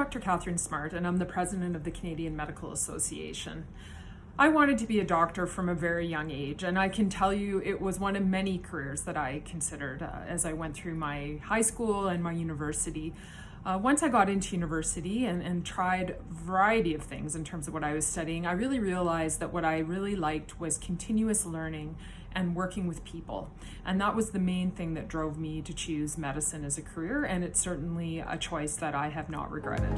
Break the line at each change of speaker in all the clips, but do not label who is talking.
Dr. Katharine Smart, and I'm the president of the Canadian Medical Association. I wanted to be a doctor from a very young age, and I can tell you it was one of many careers that I considered as I went through my high school and my university. Once I got into university and tried a variety of things in terms of what I was studying, I really realized that what I really liked was continuous learning and working with people. And that was the main thing that drove me to choose medicine as a career, and it's certainly a choice that I have not regretted.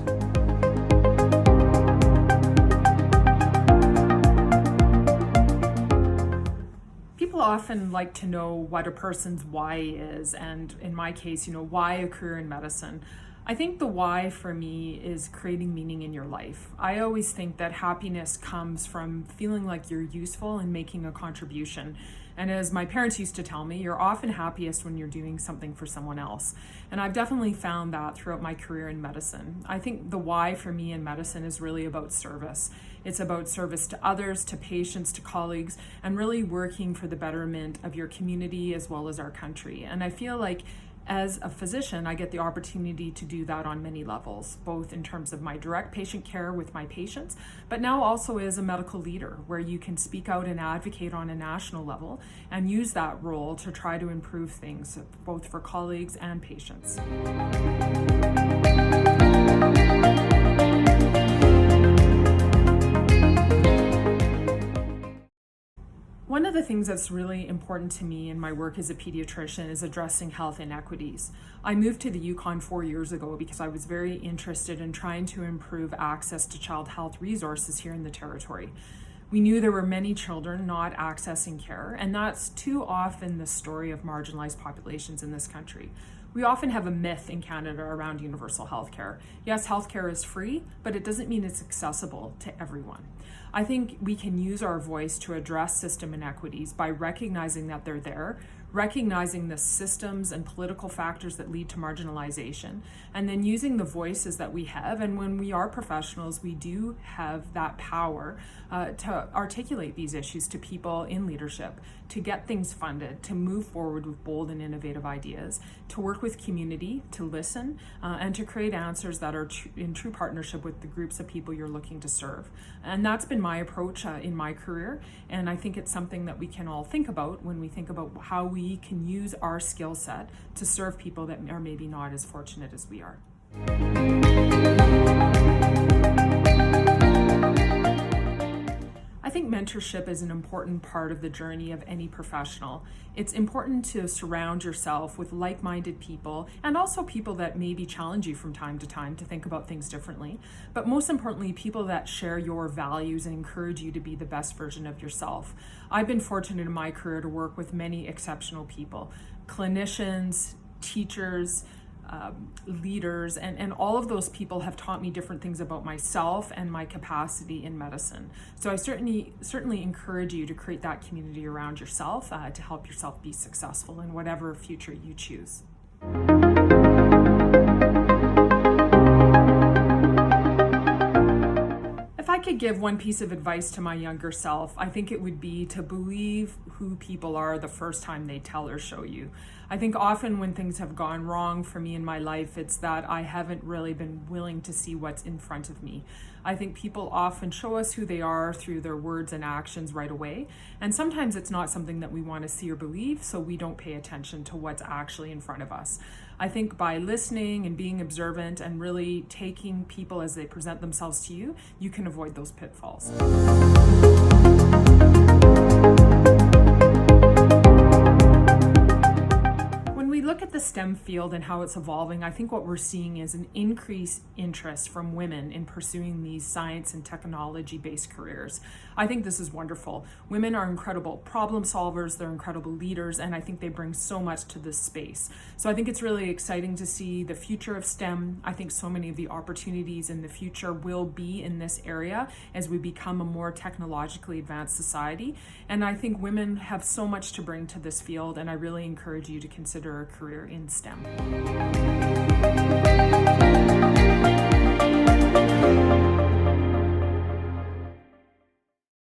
People often like to know what a person's why is, and in my case, why a career in medicine. I think the why for me is creating meaning in your life. I always think that happiness comes from feeling like you're useful and making a contribution. And as my parents used to tell me, you're often happiest when you're doing something for someone else. And I've definitely found that throughout my career in medicine. I think the why for me in medicine is really about service. It's about service to others, to patients, to colleagues, and really working for the betterment of your community as well as our country. And I feel like as a physician, I get the opportunity to do that on many levels, both in terms of my direct patient care with my patients, but now also as a medical leader, where you can speak out and advocate on a national level and use that role to try to improve things, both for colleagues and patients. One of the things that's really important to me in my work as a pediatrician is addressing health inequities. I moved to the Yukon 4 years ago because I was very interested in trying to improve access to child health resources here in the territory. We knew there were many children not accessing care, and that's too often the story of marginalized populations in this country. We often have a myth in Canada around universal healthcare. Yes, healthcare is free, but it doesn't mean it's accessible to everyone. I think we can use our voice to address system inequities by recognizing that they're there, recognizing the systems and political factors that lead to marginalization, and then using the voices that we have. And when we are professionals, we do have that power to articulate these issues to people in leadership, to get things funded, to move forward with bold and innovative ideas, to work with community, to listen, and to create answers that are in true partnership with the groups of people you're looking to serve. And that's been my approach in my career, and I think it's something that we can all think about when we think about how we can use our skill set to serve people that are maybe not as fortunate as we are. I think mentorship is an important part of the journey of any professional. It's important to surround yourself with like-minded people, and also people that maybe challenge you from time to time to think about things differently. But most importantly, people that share your values and encourage you to be the best version of yourself. I've been fortunate in my career to work with many exceptional people, clinicians, teachers, leaders, and all of those people have taught me different things about myself and my capacity in medicine. So I certainly encourage you to create that community around yourself to help yourself be successful in whatever future you choose. If I could give one piece of advice to my younger self, I think it would be to believe who people are the first time they tell or show you. I think often when things have gone wrong for me in my life, it's that I haven't really been willing to see what's in front of me. I think people often show us who they are through their words and actions right away, and sometimes it's not something that we want to see or believe, so we don't pay attention to what's actually in front of us. I think by listening and being observant and really taking people as they present themselves to you, you can avoid those pitfalls. Look at the STEM field and how it's evolving. I think what we're seeing is an increased interest from women in pursuing these science and technology-based careers. I think this is wonderful. Women are incredible problem solvers, they're incredible leaders, and I think they bring so much to this space. So I think it's really exciting to see the future of STEM. I think so many of the opportunities in the future will be in this area as we become a more technologically advanced society. And I think women have so much to bring to this field, and I really encourage you to consider a career in STEM.